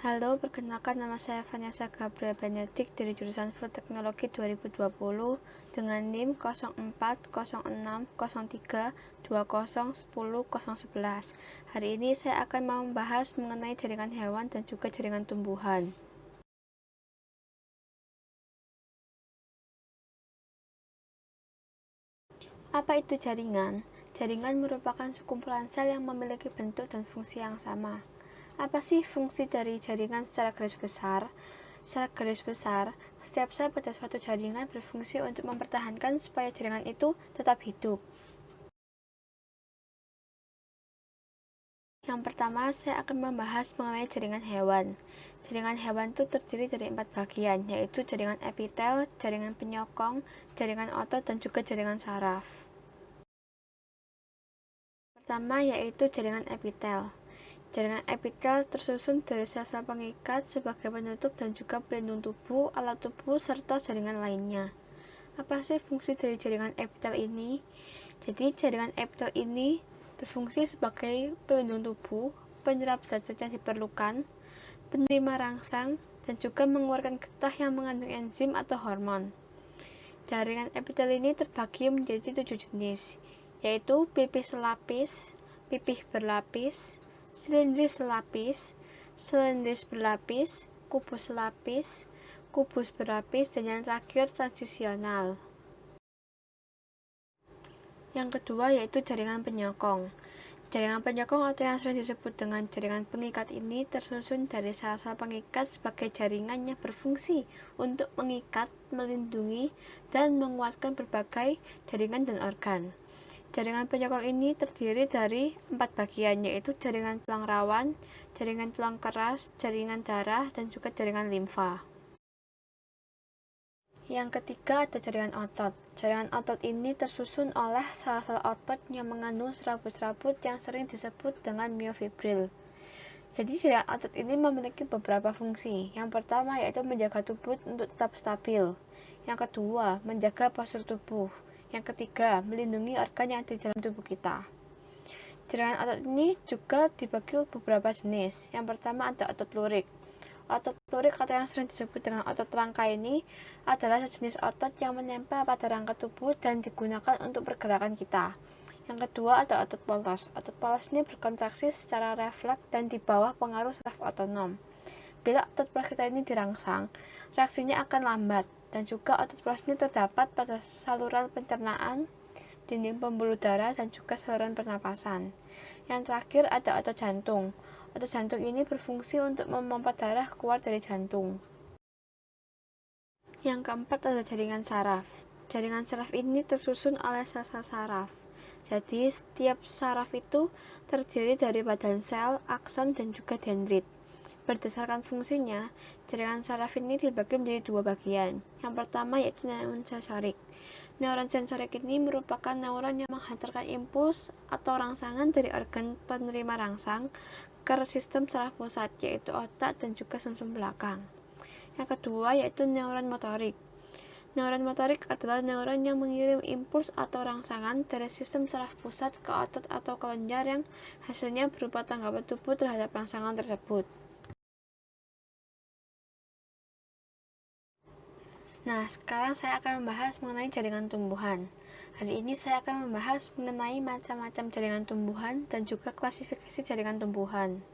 Halo, perkenalkan nama saya Vanessa Gabriel Benedict dari jurusan Food Teknologi 2020 dengan NIM 040603201011. Hari ini saya akan membahas mengenai jaringan hewan dan juga jaringan tumbuhan. Apa itu jaringan? Jaringan merupakan sekumpulan sel yang memiliki bentuk dan fungsi yang sama. Apa sih fungsi dari jaringan secara garis besar? Secara garis besar, setiap sel pada suatu jaringan berfungsi untuk mempertahankan supaya jaringan itu tetap hidup. Yang pertama, saya akan membahas mengenai jaringan hewan. Jaringan hewan itu terdiri dari 4 bagian, yaitu jaringan epitel, jaringan penyokong, jaringan otot, dan juga jaringan saraf. Pertama yaitu jaringan epitel. Jaringan epitel tersusun dari sel-sel pengikat sebagai penutup dan juga pelindung tubuh, alat tubuh, serta jaringan lainnya. Apa sih fungsi dari jaringan epitel ini? Jadi jaringan epitel ini berfungsi sebagai pelindung tubuh, penyerap zat-zat yang diperlukan, penerima rangsang, dan juga mengeluarkan getah yang mengandung enzim atau hormon. Jaringan epitel ini terbagi menjadi 7 jenis, yaitu pipih selapis, pipih berlapis, silindris selapis, silindris berlapis, kubus selapis, kubus berlapis, dan yang terakhir transisional. Yang kedua yaitu jaringan penyokong. Jaringan penyokong atau yang sering disebut dengan jaringan pengikat ini tersusun dari sel-sel pengikat sebagai jaringan yang berfungsi untuk mengikat, melindungi, dan menguatkan berbagai jaringan dan organ. Jaringan penyokong ini terdiri dari 4 bagian, yaitu jaringan tulang rawan, jaringan tulang keras, jaringan darah, dan juga jaringan limfa. Yang ketiga ada jaringan otot. Jaringan otot ini tersusun oleh sel-sel otot yang mengandung serabut-serabut yang sering disebut dengan myofibril. Jadi jaringan otot ini memiliki beberapa fungsi. Yang pertama yaitu menjaga tubuh untuk tetap stabil. Yang kedua, menjaga postur tubuh. Yang ketiga, melindungi organ yang ada di dalam tubuh kita. Jaringan otot ini juga dibagi beberapa jenis. Yang pertama ada otot lurik. Otot lurik atau yang sering disebut dengan otot rangka ini adalah sejenis otot yang menempel pada rangka tubuh dan digunakan untuk pergerakan kita. Yang kedua ada otot polos. Otot polos ini berkontraksi secara refleks dan di bawah pengaruh saraf otonom. Bila otot polos kita ini dirangsang, reaksinya akan lambat, dan juga otot polos ini terdapat pada saluran pencernaan, dinding pembuluh darah, dan juga saluran pernapasan. Yang terakhir ada otot jantung. Otot jantung ini berfungsi untuk memompa darah keluar dari jantung. Yang keempat ada jaringan saraf. Jaringan saraf ini tersusun oleh sel-sel saraf. Jadi setiap saraf itu terdiri dari badan sel, akson, dan juga dendrit. Berdasarkan fungsinya, jaringan saraf ini dibagi menjadi 2 bagian. Yang pertama yaitu neuron sensorik. Neuron sensorik ini merupakan neuron yang menghantarkan impuls atau rangsangan dari organ penerima rangsang ke sistem saraf pusat, yaitu otak dan juga sumsum belakang. Yang kedua yaitu neuron motorik. Neuron motorik adalah neuron yang mengirim impuls atau rangsangan dari sistem saraf pusat ke otot atau kelenjar yang hasilnya berupa tanggapan tubuh terhadap rangsangan tersebut. Nah, sekarang saya akan membahas mengenai jaringan tumbuhan. Hari ini saya akan membahas mengenai macam-macam jaringan tumbuhan dan juga klasifikasi jaringan tumbuhan.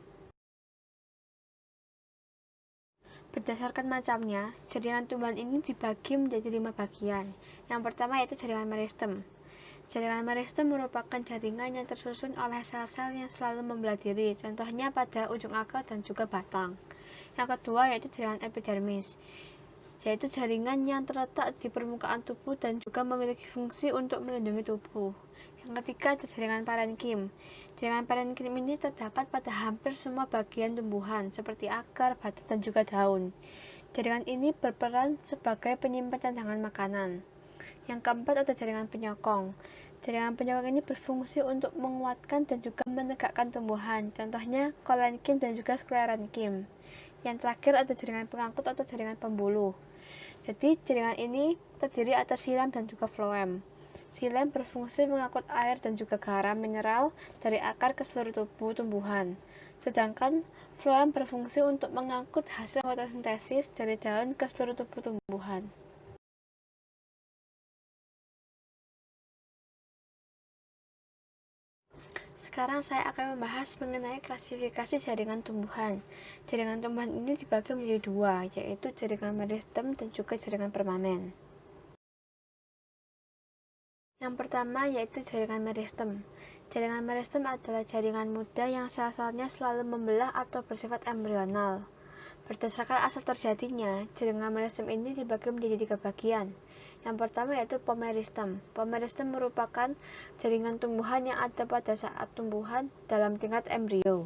Berdasarkan macamnya, jaringan tumbuhan ini dibagi menjadi 5 bagian. Yang pertama yaitu jaringan meristem. Jaringan meristem merupakan jaringan yang tersusun oleh sel-sel yang selalu membelah diri, contohnya pada ujung akar dan juga batang. Yang kedua yaitu jaringan epidermis, yaitu jaringan yang terletak di permukaan tubuh dan juga memiliki fungsi untuk melindungi tubuh. Yang ketiga ada jaringan parenkim. Jaringan parenkim ini terdapat pada hampir semua bagian tumbuhan seperti akar, batang, dan juga daun. Jaringan ini berperan sebagai penyimpan cadangan makanan. Yang keempat ada jaringan penyokong. Jaringan penyokong ini berfungsi untuk menguatkan dan juga menegakkan tumbuhan, contohnya kolenkim dan juga sklerenkim. Yang terakhir ada jaringan pengangkut atau jaringan pembuluh. Jadi jaringan ini terdiri atas silam dan juga floem. Xilem berfungsi mengangkut air dan juga garam mineral dari akar ke seluruh tubuh tumbuhan. Sedangkan floem berfungsi untuk mengangkut hasil fotosintesis dari daun ke seluruh tubuh tumbuhan. Sekarang saya akan membahas mengenai klasifikasi jaringan tumbuhan. Jaringan tumbuhan ini dibagi menjadi dua, yaitu jaringan meristem dan juga jaringan permanen. Yang pertama yaitu jaringan meristem. Jaringan meristem adalah jaringan muda yang sel-selnya selalu membelah atau bersifat embrional. Berdasarkan asal terjadinya, jaringan meristem ini dibagi menjadi tiga bagian. Yang pertama yaitu pomeristem. Pomeristem merupakan jaringan tumbuhan yang ada pada saat tumbuhan dalam tingkat embrio.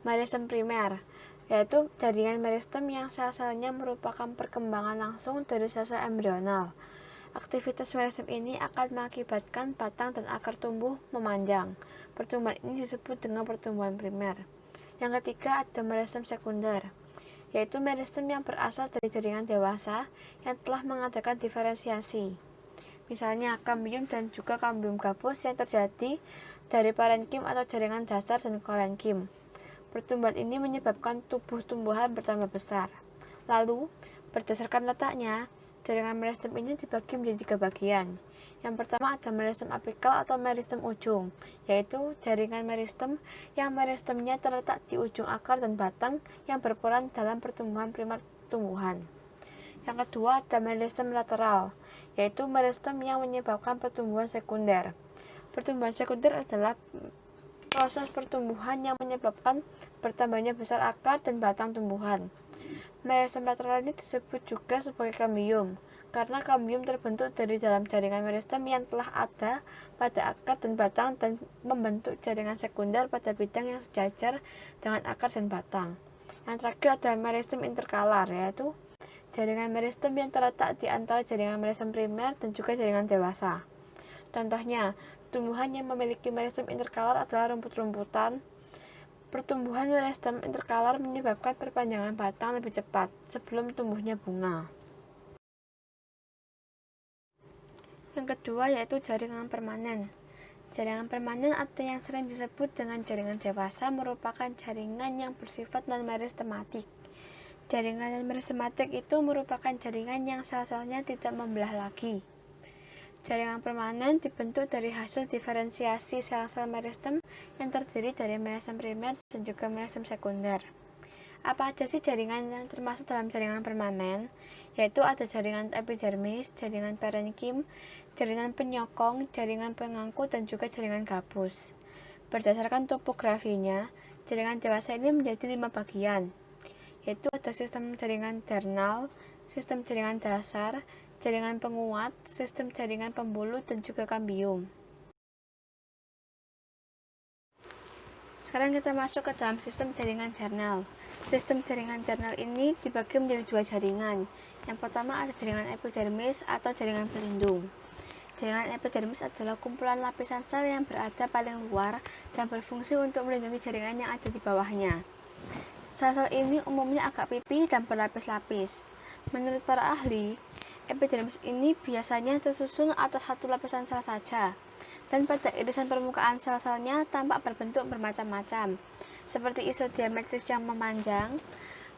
Meristem primer yaitu jaringan meristem yang sel-selnya merupakan perkembangan langsung dari sel-sel embrional. Aktivitas meristem ini akan mengakibatkan batang dan akar tumbuh memanjang. Pertumbuhan ini disebut dengan pertumbuhan primer. Yang ketiga ada meristem sekunder, yaitu meristem yang berasal dari jaringan dewasa yang telah mengadakan diferensiasi. Misalnya kambium dan juga kambium gabus yang terjadi dari parenkim atau jaringan dasar dan kolenkim. Pertumbuhan ini menyebabkan tubuh tumbuhan bertambah besar. Lalu, berdasarkan letaknya, jaringan meristem ini dibagi menjadi tiga bagian. Yang pertama ada meristem apikal atau meristem ujung, yaitu jaringan meristem yang meristemnya terletak di ujung akar dan batang yang berperan dalam pertumbuhan primer tumbuhan. Yang kedua ada meristem lateral, yaitu meristem yang menyebabkan pertumbuhan sekunder. Pertumbuhan sekunder adalah proses pertumbuhan yang menyebabkan bertambahnya besar akar dan batang tumbuhan. Meristem lateral ini disebut juga sebagai kambium, karena kambium terbentuk dari dalam jaringan meristem yang telah ada pada akar dan batang dan membentuk jaringan sekunder pada bidang yang sejajar dengan akar dan batang. Yang terakhir ada meristem interkalar, yaitu jaringan meristem yang terletak di antara jaringan meristem primer dan juga jaringan dewasa. Contohnya, tumbuhan yang memiliki meristem interkalar adalah rumput-rumputan. Pertumbuhan meristem interkalar menyebabkan perpanjangan batang lebih cepat sebelum tumbuhnya bunga. Yang kedua yaitu jaringan permanen. Jaringan permanen atau yang sering disebut dengan jaringan dewasa merupakan jaringan yang bersifat non-meristematik. Jaringan non-meristematik itu merupakan jaringan yang sel-selnya tidak membelah lagi. Jaringan permanen dibentuk dari hasil diferensiasi sel-sel meristem yang terdiri dari meristem primer dan juga meristem sekunder. Apa aja sih jaringan yang termasuk dalam jaringan permanen? Yaitu ada jaringan epidermis, jaringan parenkim, jaringan penyokong, jaringan pengangkut, dan juga jaringan gabus. Berdasarkan topografinya, jaringan dewasa ini menjadi 5 bagian, yaitu ada sistem jaringan ternal, sistem jaringan dasar, jaringan penguat, sistem jaringan pembuluh, dan juga kambium. Sekarang kita masuk ke dalam sistem jaringan ternal. Sistem jaringan ternal ini dibagi menjadi dua jaringan. Yang pertama ada jaringan epidermis atau jaringan pelindung. Jaringan epidermis adalah kumpulan lapisan sel yang berada paling luar dan berfungsi untuk melindungi jaringan yang ada di bawahnya. Sel-sel ini umumnya agak pipih dan berlapis-lapis. Menurut para ahli, epidermis ini biasanya tersusun atas satu lapisan sel saja, dan pada irisan permukaan sel-selnya tampak berbentuk bermacam-macam, seperti isodiametris yang memanjang,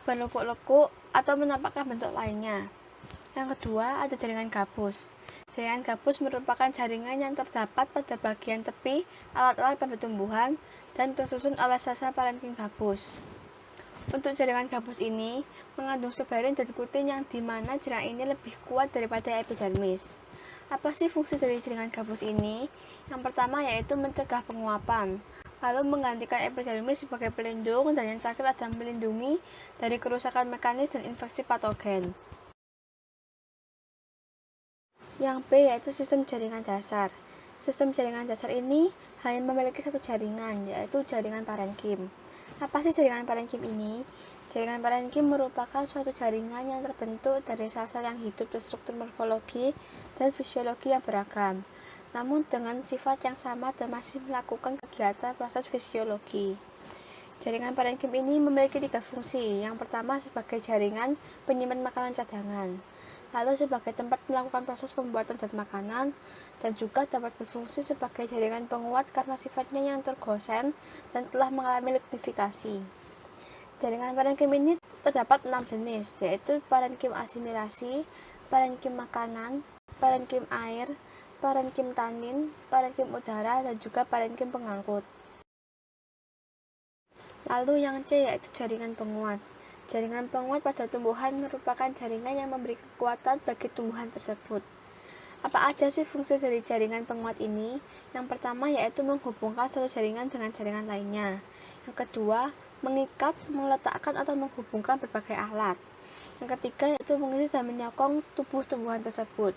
berlekuk-lekuk, atau menampakkan bentuk lainnya. Yang kedua, ada jaringan gabus. Jaringan gabus merupakan jaringan yang terdapat pada bagian tepi alat-alat pada tumbuhan dan tersusun oleh sel-sel parenkim gabus. Untuk jaringan gabus ini mengandung suberin dan kutin yang dimana jaringan ini lebih kuat daripada epidermis. Apa sih fungsi dari jaringan gabus ini? Yang pertama yaitu mencegah penguapan, lalu menggantikan epidermis sebagai pelindung, dan yang terakhir adalah melindungi dari kerusakan mekanis dan infeksi patogen. Yang B yaitu sistem jaringan dasar. Sistem jaringan dasar ini hanya memiliki satu jaringan, yaitu jaringan parenkim. Apa sih jaringan parenkim ini? Jaringan parenkim merupakan suatu jaringan yang terbentuk dari sel-sel yang hidup berstruktur morfologi dan fisiologi yang beragam, namun dengan sifat yang sama dan masih melakukan kegiatan proses fisiologi. Jaringan parenkim ini memiliki tiga fungsi. Yang pertama sebagai jaringan penyimpan makanan cadangan, lalu sebagai tempat melakukan proses pembuatan zat makanan, dan juga dapat berfungsi sebagai jaringan penguat karena sifatnya yang tergosen dan telah mengalami lignifikasi. Jaringan parenkim ini terdapat 6 jenis, yaitu parenkim asimilasi, parenkim makanan, parenkim air, parenkim tanin, parenkim udara, dan juga parenkim pengangkut. Lalu yang C yaitu jaringan penguat. Jaringan penguat pada tumbuhan merupakan jaringan yang memberi kekuatan bagi tumbuhan tersebut. Apa aja sih fungsi dari jaringan penguat ini? Yang pertama yaitu menghubungkan satu jaringan dengan jaringan lainnya. Yang kedua, mengikat, meletakkan atau menghubungkan berbagai alat. Yang ketiga yaitu mengisi dan menyokong tubuh tumbuhan tersebut.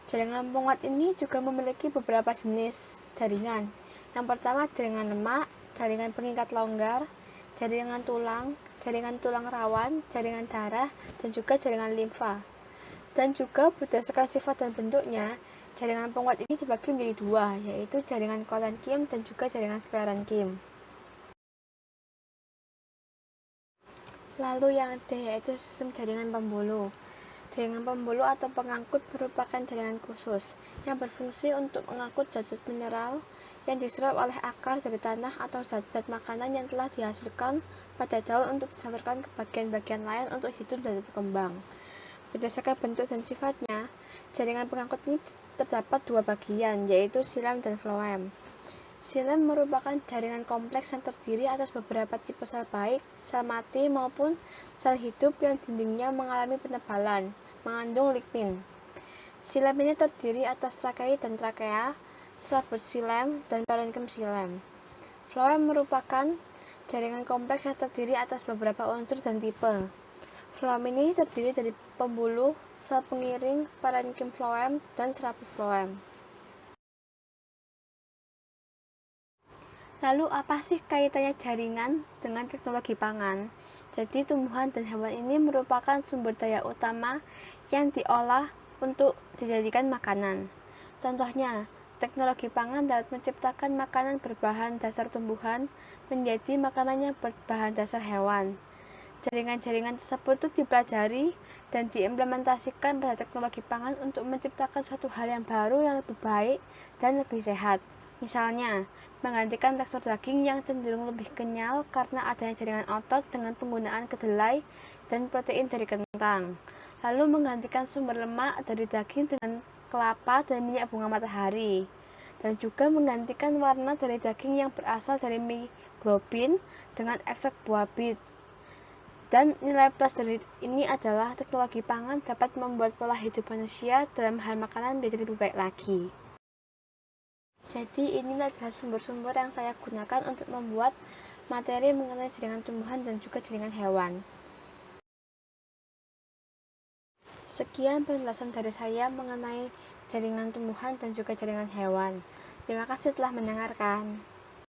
Jaringan penguat ini juga memiliki beberapa jenis jaringan. Yang pertama jaringan lemak, jaringan pengikat longgar, jaringan tulang rawan, jaringan darah, dan juga jaringan limfa. Dan juga berdasarkan sifat dan bentuknya, jaringan penguat ini dibagi menjadi dua, yaitu jaringan kolenkim dan juga jaringan sklerenkim. Lalu yang D yaitu sistem jaringan pembuluh. Jaringan pembuluh atau pengangkut merupakan jaringan khusus yang berfungsi untuk mengangkut zat-zat mineral yang diserap oleh akar dari tanah atau zat-zat makanan yang telah dihasilkan pada daun untuk disalurkan ke bagian-bagian lain untuk hidup dan berkembang. Berdasarkan bentuk dan sifatnya, jaringan pengangkut ini terdapat dua bagian, yaitu xilem dan floem. Xilem merupakan jaringan kompleks yang terdiri atas beberapa tipe sel baik, sel mati, maupun sel hidup yang dindingnya mengalami penebalan, mengandung lignin. Xilem ini terdiri atas trakei dan trakea, selaput xilem, dan parenkim xilem. Floem merupakan jaringan kompleks yang terdiri atas beberapa unsur dan tipe. Floem ini terdiri dari pembuluh, sel pengiring, parenkim floem, dan serabut floem. Lalu apa sih kaitannya jaringan dengan teknologi pangan? Jadi tumbuhan dan hewan ini merupakan sumber daya utama yang diolah untuk dijadikan makanan. Contohnya, teknologi pangan dapat menciptakan makanan berbahan dasar tumbuhan menjadi makanan yang berbahan dasar hewan. Jaringan-jaringan tersebut itu dipelajari dan diimplementasikan pada teknologi pangan untuk menciptakan suatu hal yang baru yang lebih baik dan lebih sehat. Misalnya, menggantikan tekstur daging yang cenderung lebih kenyal karena adanya jaringan otot dengan penggunaan kedelai dan protein dari kentang. Lalu menggantikan sumber lemak dari daging dengan kelapa dan minyak bunga matahari. Dan juga menggantikan warna dari daging yang berasal dari mioglobin dengan ekstrak buah bit. Dan nilai plus dari ini adalah teknologi pangan dapat membuat pola hidup manusia dalam hal makanan menjadi lebih baik lagi. Jadi inilah adalah sumber-sumber yang saya gunakan untuk membuat materi mengenai jaringan tumbuhan dan juga jaringan hewan. Sekian penjelasan dari saya mengenai jaringan tumbuhan dan juga jaringan hewan. Terima kasih telah mendengarkan.